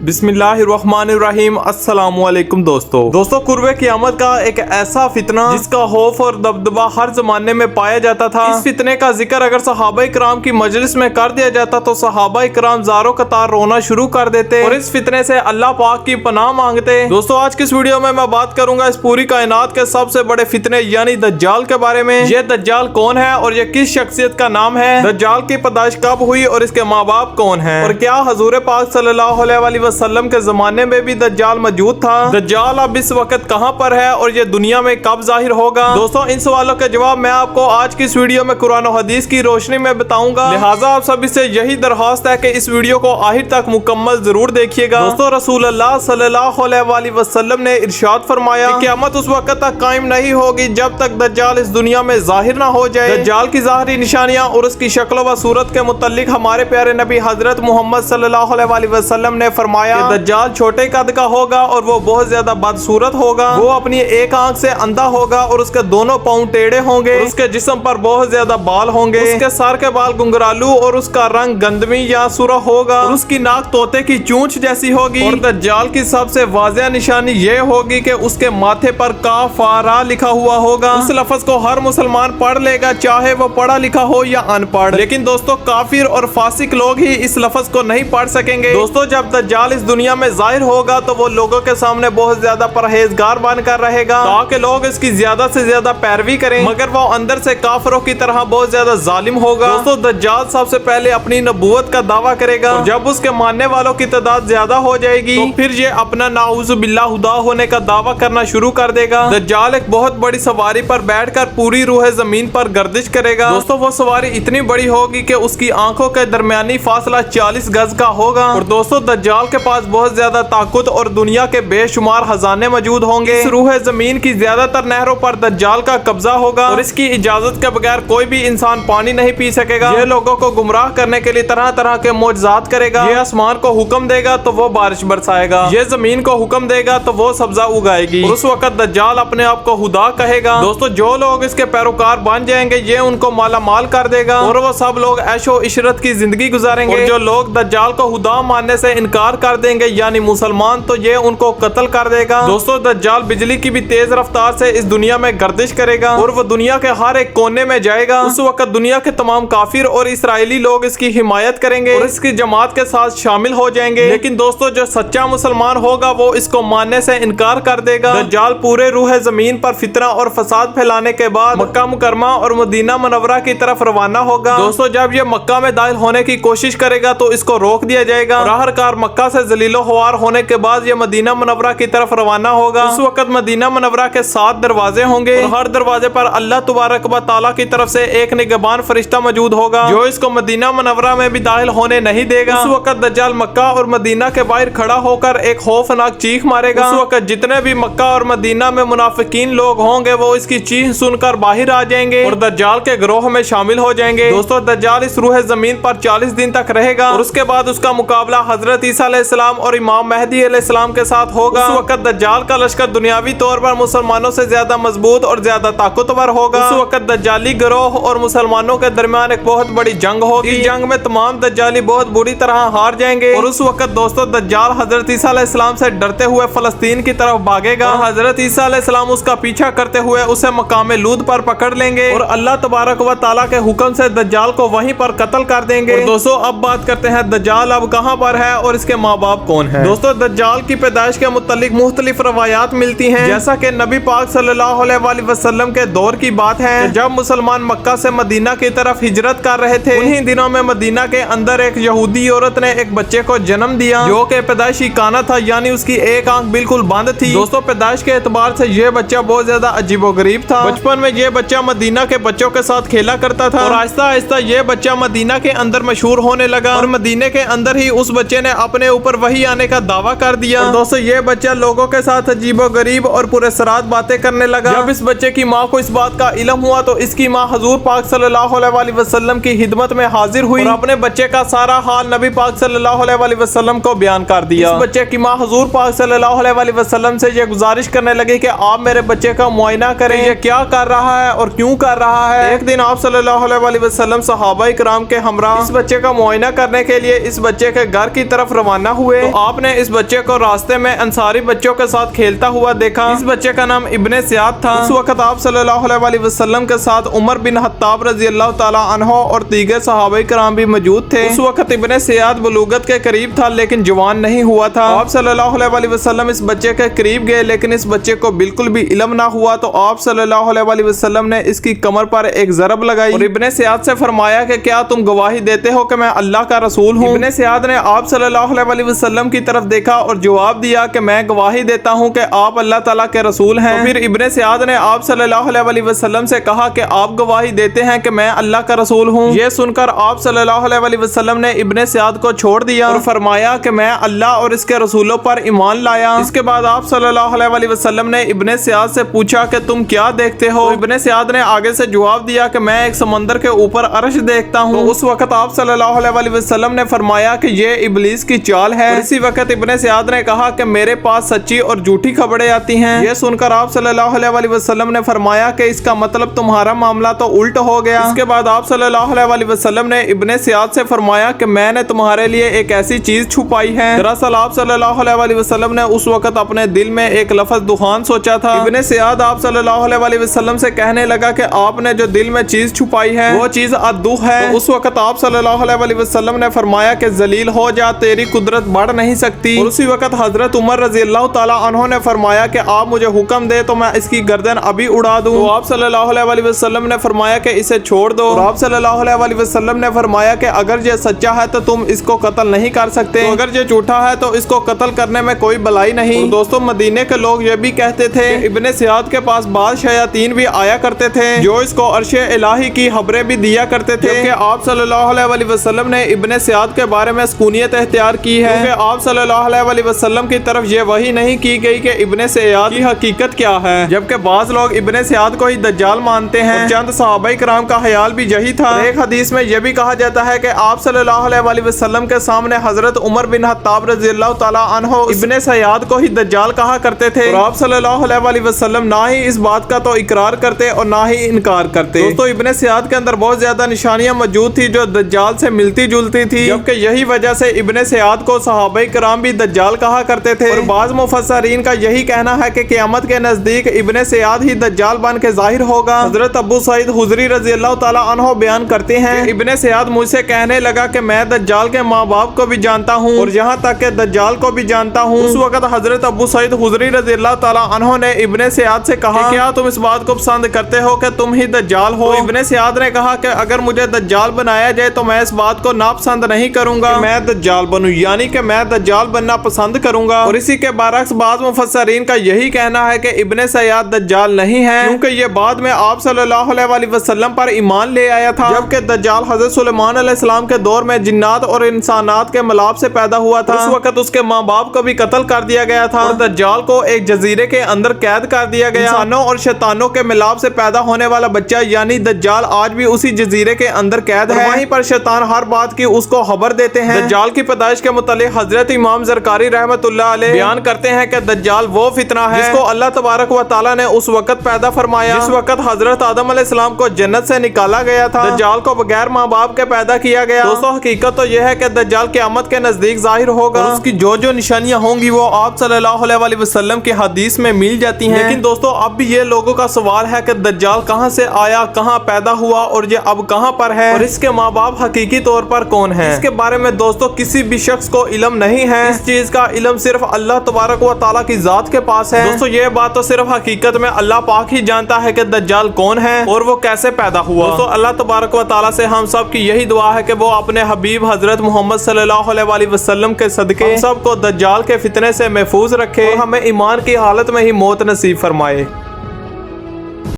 बिस्मिल्लाहिर्रहमानिर्रहीम। अस्सलाम वालेकुम दोस्तों कुर्बे क़यामत का एक ऐसा फितना जिसका खौफ और दबदबा हर जमाने में पाया जाता था। इस फितने का जिक्र अगर सहाबा इकराम की मजलिस में कर दिया जाता तो सहाबा इकराम ज़ारो कतार रोना शुरू कर देते और इस फितने से अल्लाह पाक की पनाह मांगते। दोस्तों आज की इस वीडियो में मैं बात करूंगा इस पूरी कायनात के सबसे बड़े फितने यानी दज्जाल के बारे में। ये दज्जाल कौन है और ये किस शख्सियत का नाम है, दज्जाल की पैदाइश कब हुई और इसके माँ बाप कौन है, और क्या हजूर पाक सल्लल्लाहु अलैहि वसल्लम के जमाने में भी दज्जाल मौजूद था। दज्जाल अब इस वक्त कहां पर है और ये दुनिया में कब जाहिर होगा। दोस्तों इन सवालों के जवाब मैं आपको आज की इस वीडियो में कुरान और हदीस की रोशनी में बताऊंगा, लिहाजा आप सभी से यही दरख्वास्त है कि इस वीडियो को आखिर तक मुकम्मल जरूर देखिएगा। दोस्तों रसूल अल्लाह सल्लल्लाहु अलैहि वसल्लम ने इरशाद फरमाया कि क़यामत उस वक्त तक कायम नहीं होगी जब तक दज्जाल इस दुनिया में जाहिर ना हो जाए। दज्जाल की ज़ाहिरी निशानियां और उसकी शक्ल व सूरत के मुतालिक हमारे प्यारे नबी हजरत मोहम्मद सल्लल्लाहु अलैहि वसल्लम ने फरमाया दज्जाल छोटे कद का होगा और वो बहुत ज्यादा बदसूरत होगा। वो अपनी एक आंख से अंधा होगा और उसके दोनों पांव टेढ़े होंगे, उसके जिस्म पर बहुत ज्यादा बाल होंगे, उसके सर के बाल गुंगरालू और उसका रंग गंदमी या सुरख होगा और उसकी नाक तोते की चूंच जैसी होगी। और दज्जाल की सबसे वाज़ेह निशानी ये होगी कि उसके माथे पर काफारा लिखा हुआ होगा। उस लफ्ज को हर मुसलमान पढ़ लेगा, चाहे वो पढ़ा लिखा हो या अनपढ़। लेकिन दोस्तों काफिर और फासिक लोग ही इस लफ्ज को नहीं पढ़ सकेंगे। दोस्तों जब दज्जाल इस दुनिया में जाहिर होगा तो वो लोगों के सामने बहुत ज्यादा परहेजगार बनकर रहेगा ताकि लोग इसकी ज्यादा से ज्यादा पैरवी करें, मगर वो अंदर से काफिरों की तरह बहुत ज्यादा जालिम होगा। दोस्तों दज्जाल सबसे पहले अपनी नबूवत का दावा करेगा और जब उसके मानने वालों की तादाद ज्यादा हो जाएगी तो फिर ये अपना नाउज़ु बिल्लाह खुदा होने का दावा करना शुरू कर देगा। दज्जाल एक बहुत बड़ी सवारी पर बैठकर पूरी रूह जमीन पर गर्दिश करेगा। दोस्तों वो सवारी इतनी बड़ी होगी कि उसकी आंखों के दरमियानी फासला 40 गज का होगा। और दोस्तों दज्जाल के पास बहुत ज्यादा ताकत और दुनिया के बेशुमार खजाने मौजूद होंगे। इस रूह जमीन की ज्यादातर नहरों पर दज्जाल का कब्जा होगा और इसकी इजाजत के बगैर कोई भी इंसान पानी नहीं पी सकेगा। ये लोगों को गुमराह करने के लिए तरह तरह के मौजज़ात करेगा। ये आसमान को हुक्म देगा तो वो बारिश बरसाएगा, ये जमीन को हुक्म देगा तो वो सब्जा उगाएगी। और उस वक्त दज्जाल अपने आप को खुदा कहेगा। दोस्तों जो लोग इसके पैरोकार बन जाएंगे ये उनको माला माल कर देगा और वो सब लोग ऐशो इशरत की जिंदगी गुजारेंगे। और जो लोग दज्जाल को खुदा मानने से इनकार कर देंगे यानी मुसलमान, तो ये उनको कत्ल कर देगा। दोस्तों दज्जाल बिजली की भी तेज रफ्तार से इस दुनिया में गर्दिश करेगा और वो दुनिया के हर एक कोने में जाएगा। उस वक्त दुनिया के तमाम काफिर और इसराइली लोग इसकी हिमायत करेंगे और इसकी जमात के साथ शामिल हो जाएंगे। लेकिन दोस्तों जो सच्चा मुसलमान होगा वो इसको मानने से इनकार कर देगा। दज्जाल पूरे रूह जमीन पर फितना और फसाद फैलाने के बाद मक्का मुकरमा और मदीना मुनव्वरा की तरफ रवाना होगा। दोस्तों जब ये मक्का में दाखिल होने की कोशिश करेगा तो इसको रोक दिया जाएगा और आखिरकार मक्का से जलीलो ख्वार होने के बाद ये मदीना मुनव्वरा की तरफ रवाना होगा। उस वक्त मदीना मुनव्वरा के 7 दरवाजे होंगे और हर दरवाजे पर अल्लाह तबारक व तआला की तरफ से एक निगहबान फरिश्ता मौजूद होगा जो इसको मदीना मुनव्वरा में भी दाखिल होने नहीं देगा। उस वक्त दज्जाल मक्का और मदीना के बाहर खड़ा होकर एक खौफनाक चीख मारेगा। उस वक्त जितने भी मक्का और मदीना में मुनाफिकीन लोग होंगे वो इसकी चीख सुनकर बाहर आ जाएंगे और दज्जाल के ग्रोह में शामिल हो जाएंगे। दोस्तों दज्जाल इस रूह जमीन पर 40 दिन तक रहेगा और उसके बाद उसका मुकाबला हजरत ईसा अलैहिस्सलाम और इमाम महदी अलैहिस्सलाम के साथ होगा। उस वक्त दज्जाल का लश्कर दुनियावी तौर पर मुसलमानों से ज्यादा मजबूत और ज्यादा ताकतवर होगा। उस वक्त दज्जाली गिरोह और मुसलमानों के दरमियान एक बहुत बड़ी जंग होगी। इस जंग में तमाम दज्जाली बहुत बुरी तरह हार जाएंगे और उस वक्त दोस्तों दज्जाल हजरत ईसा अलैहिस्सलाम से डरते हुए फलस्तीन की तरफ भागेगा और हजरत ईसा अलैहिस्सलाम उसका पीछा करते हुए उसे मकाम लूद पर पकड़ लेंगे और अल्लाह तबारक व तआला के हुक्म से दज्जाल को वहीं पर कत्ल कर देंगे। और दोस्तों अब बात करते हैं दज्जाल अब कहां पर है और इसके माँ बाप कौन है। दोस्तों दज्जाल की पैदाइश के मुतालिक मुख्तलिफ रवायात मिलती हैं, जैसा कि नबी पाक सल्लल्लाहु अलैहि वसल्लम के दौर की बात है जब मुसलमान मक्का से मदीना की तरफ हिजरत कर रहे थे। उन्हीं दिनों में मदीना के अंदर एक यहूदी औरत ने एक बच्चे को जन्म दिया जो कि पैदाइशी काना था यानी उसकी एक आंख बिल्कुल बंद थी। दोस्तों पैदाइश के एतबार से यह बच्चा बहुत ज्यादा अजीबोगरीब था। बचपन में यह बच्चा मदीना के बच्चों के साथ खेला करता था और आहिस्ता आहिस्ता यह बच्चा मदीना के अंदर मशहूर होने लगा और मदीने के अंदर ही उस बच्चे ने अपने ऊपर वही आने का दावा कर दिया। और दोस्तों ये बच्चा लोगों के साथ अजीबोगरीब और पूरे सराद बातें करने लगा। जब इस बच्चे की माँ को इस बात का इल्म हुआ तो इसकी माँ हजूर पाक सल्लल्लाहु अलैहि वसल्लम की खिदमत में हाजिर हुई और अपने बच्चे का सारा हाल नबी पाक सल्लल्लाहु अलैहि वसल्लम को बयान कर दिया। इस बच्चे की माँ हजूर पाक सल्लल्लाहु अलैहि वसल्लम से ये गुजारिश करने लगी कि आप मेरे बच्चे का मुआयना करें, ये क्या कर रहा है और क्यों कर रहा है। एक दिन आप सल्लल्लाहु अलैहि वसल्लम सहाबा इकराम के हमरा इस बच्चे का मुआयना करने के लिए इस बच्चे के घर की तरफ रवाना ہوئے تو آپ نے اس بچے کو راستے میں انصاری بچوں کے ساتھ کھیلتا ہوا دیکھا۔ اس بچے کا نام ابن سیاد تھا۔ اس وقت آپ صلی اللہ علیہ وسلم کے ساتھ عمر بن خطاب رضی اللہ تعالیٰ عنہ اور دیگر صحابہ کرام بھی موجود تھے۔ اس وقت ابن سیاد بلوغت کے قریب تھا لیکن جوان نہیں ہوا تھا۔ آپ صلی اللہ علیہ وسلم اس بچے کے قریب گئے لیکن اس بچے کو بالکل بھی علم نہ ہوا تو آپ صلی اللہ علیہ وسلم نے اس کی کمر پر ایک ضرب لگائی اور ابن سیاد سے فرمایا کہ کیا تم گواہی دیتے ہو کہ میں اللہ کا رسول ہوں؟ ابن سیاد نے آپ صلی اللہ علیہ وسلم کی طرف دیکھا اور جواب دیا کہ میں گواہی دیتا ہوں کہ آپ اللہ تعالیٰ کے رسول ہیں۔ تو پھر ابن سیاد نے آپ صلی اللہ علیہ وسلم سے کہا کہ آپ گواہی دیتے ہیں کہ میں اللہ کا رسول ہوں؟ یہ سن کر آپ صلی اللہ علیہ وسلم نے ابن سیاد کو چھوڑ دیا اور فرمایا کہ میں اللہ اور اس کے رسولوں پر ایمان لایا۔ اس کے بعد آپ صلی اللہ علیہ وسلم نے ابن سیاد سے پوچھا کہ تم کیا دیکھتے ہو؟ ابن سیاد نے آگے سے جواب دیا کہ میں ایک سمندر کے اوپر عرش دیکھتا ہوں۔ تو اس وقت آپ صلی اللہ علیہ وسلم نے فرمایا کہ یہ ابلیس کی چال ہے۔ اور اسی وقت ابن سیاد نے کہا کہ میرے پاس سچی اور جھوٹی خبریں آتی ہیں۔ یہ سن کر آپ صلی اللہ علیہ وسلم نے فرمایا کہ اس کا مطلب تمہارا معاملہ تو الٹ ہو گیا۔ اس کے بعد آپ صلی اللہ علیہ وسلم نے ابن سیاد سے فرمایا کہ میں نے تمہارے لیے ایک ایسی چیز چھپائی ہے۔ دراصل آپ صلی اللہ علیہ وسلم نے اس وقت اپنے دل میں ایک لفظ دخان سوچا تھا۔ ابن سیاد آپ صلی اللہ علیہ وسلم سے کہنے لگا کہ آپ نے جو دل میں چیز چھپائی ہے وہ چیز ادو ہے۔ تو اس وقت آپ صلی اللہ علیہ وسلم نے فرمایا کہ ذلیل ہو جا، تیری قدرت بڑھ نہیں سکتی۔ اور اسی وقت حضرت عمر رضی اللہ تعالیٰ عنہ نے فرمایا کہ آپ مجھے حکم دے تو میں اس کی گردن ابھی اڑا دوں۔ تو آپ صلی اللہ علیہ وسلم نے فرمایا کہ اسے چھوڑ دو۔ اور آپ صلی اللہ علیہ وسلم نے فرمایا کہ اگر یہ سچا ہے تو تم اس کو قتل نہیں کر سکتے، اگر یہ جھوٹا ہے تو اس کو قتل کرنے میں کوئی بلائی نہیں۔ اور دوستوں مدینے کے لوگ یہ بھی کہتے تھے کہ ابن سیاد کے پاس بعض شیاطین بھی آیا کرتے تھے جو اس کو عرش الہی کی خبریں بھی دیا کرتے تھے کہ آپ صلی اللہ علیہ وسلم نے ابن سیاد کے بارے میں سکونیت اختیار کی ہے کیونکہ آپ صلی اللہ علیہ وسلم کی طرف یہ وحی نہیں کی گئی کہ ابن سیاد کی حقیقت کیا ہے، جبکہ بعض لوگ ابن سیاد کو ہی دجال مانتے ہیں۔ اور چند صحابہ کرام کا خیال بھی یہی تھا۔ ایک حدیث میں یہ بھی کہا جاتا ہے کہ آپ صلی اللہ علیہ وسلم کے سامنے حضرت عمر بن خطاب رضی اللہ تعالیٰ عنہ ابن سیاد کو ہی دجال کہا کرتے تھے اور آپ صلی اللہ علیہ وسلم نہ ہی اس بات کا تو اقرار کرتے اور نہ ہی انکار کرتے۔ دوستو ابن سیاد کے اندر بہت زیادہ نشانیاں موجود تھی جو دجال سے ملتی جلتی تھی، جبکہ یہی وجہ سے ابن سیاد کو صحابہ کرام بھی دجال کہا کرتے تھے۔ اور بعض مفسرین کا یہی کہنا ہے کہ قیامت کے نزدیک ابن سیاد ہی دجال بن کے ظاہر ہوگا۔ حضرت ابو سعید خدری رضی اللہ تعالیٰ عنہ بیان کرتے ہیں کہ ابن سیاد مجھ سے کہنے لگا کہ میں دجال کے ماں باپ کو بھی جانتا ہوں اور یہاں تک کہ دجال کو بھی جانتا ہوں۔ اس وقت حضرت ابو سعید خدری رضی اللہ تعالیٰ عنہ نے ابن سیاد سے کہا کہ کیا تم اس بات کو پسند کرتے ہو کہ تم ہی دجال ہو؟ ابن سیاد نے کہا کہ اگر مجھے دجال بنایا جائے تو میں اس بات کو ناپسند نہیں کروں گا کہ میں دجال بنوں، یعنی کہ میں دجال بننا پسند کروں گا۔ اور اسی کے برعکس بعض مفسرین کا یہی کہنا ہے کہ ابن سیاد دجال نہیں ہے کیونکہ یہ بعد میں آپ صلی اللہ علیہ وسلم پر ایمان لے آیا تھا، جبکہ دجال حضرت سلیمان علیہ السلام کے دور میں جنات اور انسانات کے ملاپ سے پیدا ہوا تھا۔ اس وقت اس کے ماں باپ کو بھی قتل کر دیا گیا تھا اور دجال کو ایک جزیرے کے اندر قید کر دیا گیا۔ انسانوں اور شیطانوں کے ملاپ سے پیدا ہونے والا بچہ یعنی دجال آج بھی اسی جزیرے کے اندر قید ہے، وہیں پر شیطان ہر بات کی اس کو خبر دیتے ہیں۔ دجال کی پیدائش کے متعلق حضرت امام زرکاری رحمت اللہ علیہ بیان کرتے ہیں کہ دجال وہ فتنہ ہے جس کو اللہ تبارک و تعالی نے اس وقت پیدا فرمایا جس وقت حضرت آدم علیہ السلام کو جنت سے نکالا گیا تھا۔ دجال کو بغیر ماں باپ کے پیدا کیا گیا۔ دوستو حقیقت تو یہ ہے کہ دجال قیامت کے نزدیک ظاہر ہوگا اور اس کی جو نشانیاں ہوں گی وہ آپ صلی اللہ علیہ وسلم کی حدیث میں مل جاتی ہیں۔ لیکن دوستو اب بھی یہ لوگوں کا سوال ہے کہ دجال کہاں سے آیا، کہاں پیدا ہوا اور یہ اب کہاں پر ہے اور اس کے ماں باپ حقیقی طور پر کون ہیں؟ اس کے بارے میں دوستو کسی بھی شخص کو علم نہیں ہے، اس چیز کا علم صرف اللہ تبارک و تعالیٰ کی ذات کے پاس ہے۔ دوستو یہ بات تو صرف حقیقت میں اللہ پاک ہی جانتا ہے کہ دجال کون ہے اور وہ کیسے پیدا ہوا۔ دوستو اللہ تبارک و تعالیٰ سے ہم سب کی یہی دعا ہے کہ وہ اپنے حبیب حضرت محمد صلی اللہ علیہ وسلم کے صدقے ہم سب کو دجال کے فتنے سے محفوظ رکھے اور ہمیں ایمان کی حالت میں ہی موت نصیب فرمائے۔